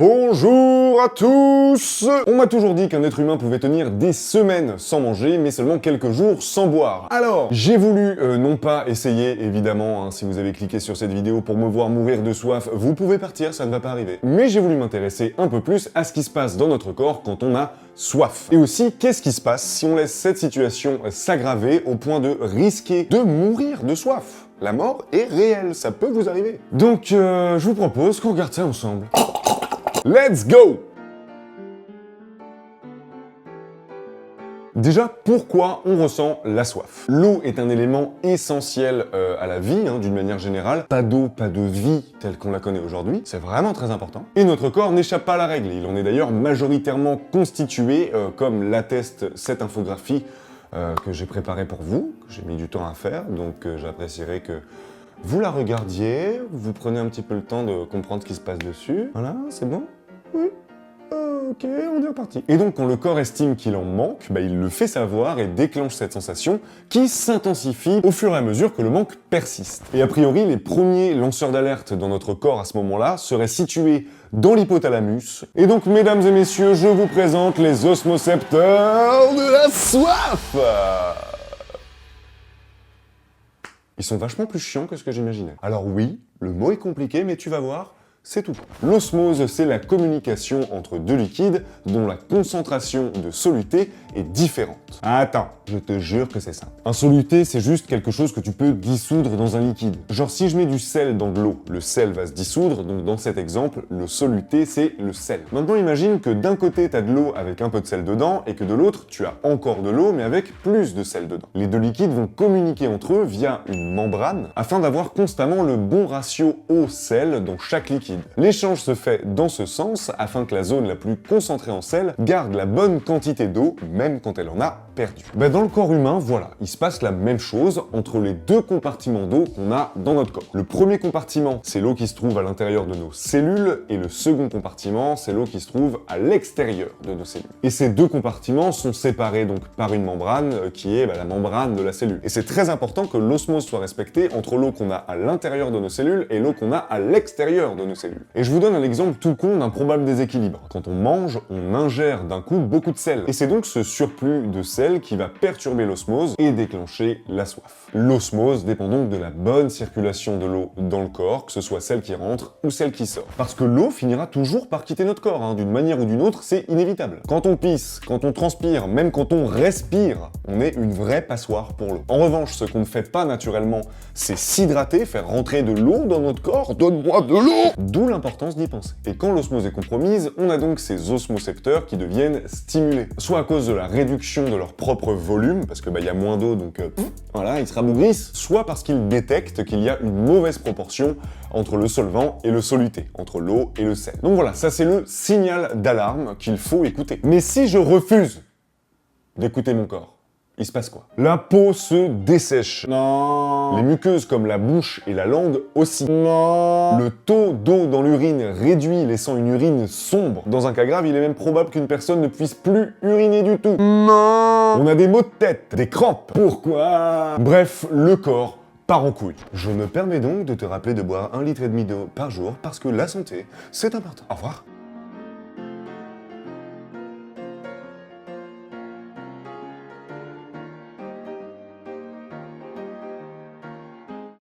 Bonjour à tous! On m'a toujours dit qu'un être humain pouvait tenir des semaines sans manger, mais seulement quelques jours sans boire. Alors, j'ai voulu non pas essayer, évidemment, hein, si vous avez cliqué sur cette vidéo pour me voir mourir de soif, vous pouvez partir, ça ne va pas arriver. Mais j'ai voulu m'intéresser un peu plus à ce qui se passe dans notre corps quand on a soif. Et aussi, qu'est-ce qui se passe si on laisse cette situation s'aggraver au point de risquer de mourir de soif? La mort est réelle, ça peut vous arriver. Donc, je vous propose qu'on regarde ça ensemble. Let's go! Déjà, pourquoi on ressent la soif? L'eau est un élément essentiel à la vie, d'une manière générale. Pas d'eau, pas de vie telle qu'on la connaît aujourd'hui. C'est vraiment très important. Et notre corps n'échappe pas à la règle. Il en est d'ailleurs majoritairement constitué, comme l'atteste cette infographie que j'ai préparée pour vous, que j'ai mis du temps à faire, donc j'apprécierais que vous la regardiez, vous prenez un petit peu le temps de comprendre ce qui se passe dessus. Voilà, c'est bon? Oui. Ok, on est reparti. Et donc, quand le corps estime qu'il en manque, il le fait savoir et déclenche cette sensation qui s'intensifie au fur et à mesure que le manque persiste. Et a priori, les premiers lanceurs d'alerte dans notre corps à ce moment-là seraient situés dans l'hypothalamus. Et donc, mesdames et messieurs, je vous présente les osmocepteurs de la soif! Ils sont vachement plus chiants que ce que j'imaginais. Alors oui, le mot est compliqué, mais tu vas voir, c'est tout. L'osmose, c'est la communication entre deux liquides dont la concentration de soluté est différente. Attends, je te jure que c'est simple. Un soluté, c'est juste quelque chose que tu peux dissoudre dans un liquide. Genre si je mets du sel dans de l'eau, le sel va se dissoudre, donc dans cet exemple, le soluté, c'est le sel. Maintenant, imagine que d'un côté, tu as de l'eau avec un peu de sel dedans, et que de l'autre, tu as encore de l'eau, mais avec plus de sel dedans. Les deux liquides vont communiquer entre eux via une membrane, afin d'avoir constamment le bon ratio eau-sel dans chaque liquide. L'échange se fait dans ce sens afin que la zone la plus concentrée en sel garde la bonne quantité d'eau, même quand elle en a perdu. Dans le corps humain, voilà, il se passe la même chose entre les deux compartiments d'eau qu'on a dans notre corps. Le premier compartiment, c'est l'eau qui se trouve à l'intérieur de nos cellules, et le second compartiment, c'est l'eau qui se trouve à l'extérieur de nos cellules. Et ces deux compartiments sont séparés donc par une membrane qui est la membrane de la cellule. Et c'est très important que l'osmose soit respectée entre l'eau qu'on a à l'intérieur de nos cellules et l'eau qu'on a à l'extérieur de nos cellules. Et je vous donne un exemple tout con d'un probable déséquilibre. Quand on mange, on ingère d'un coup beaucoup de sel. Et c'est donc ce surplus de sel qui va perturber l'osmose et déclencher la soif. L'osmose dépend donc de la bonne circulation de l'eau dans le corps, que ce soit celle qui rentre ou celle qui sort. Parce que l'eau finira toujours par quitter notre corps, d'une manière ou d'une autre, c'est inévitable. Quand on pisse, quand on transpire, même quand on respire, on est une vraie passoire pour l'eau. En revanche, ce qu'on ne fait pas naturellement, c'est s'hydrater, faire rentrer de l'eau dans notre corps. Donne-moi de l'eau! D'où l'importance d'y penser. Et quand l'osmose est compromise, on a donc ces osmocepteurs qui deviennent stimulés. Soit à cause de la réduction de leur propre volume, parce que y a moins d'eau, donc voilà, ils se rabougrissent, soit parce qu'ils détectent qu'il y a une mauvaise proportion entre le solvant et le soluté, entre l'eau et le sel. Donc voilà, ça c'est le signal d'alarme qu'il faut écouter. Mais si je refuse d'écouter mon corps, il se passe quoi? La peau se dessèche. Non. Les muqueuses comme la bouche et la langue aussi. Non. Le taux d'eau dans l'urine réduit, laissant une urine sombre. Dans un cas grave, il est même probable qu'une personne ne puisse plus uriner du tout. Non. On a des maux de tête, des crampes. Pourquoi? Bref, le corps part en couille. Je me permets donc de te rappeler de boire 1,5 litre d'eau par jour parce que la santé, c'est important. Au revoir.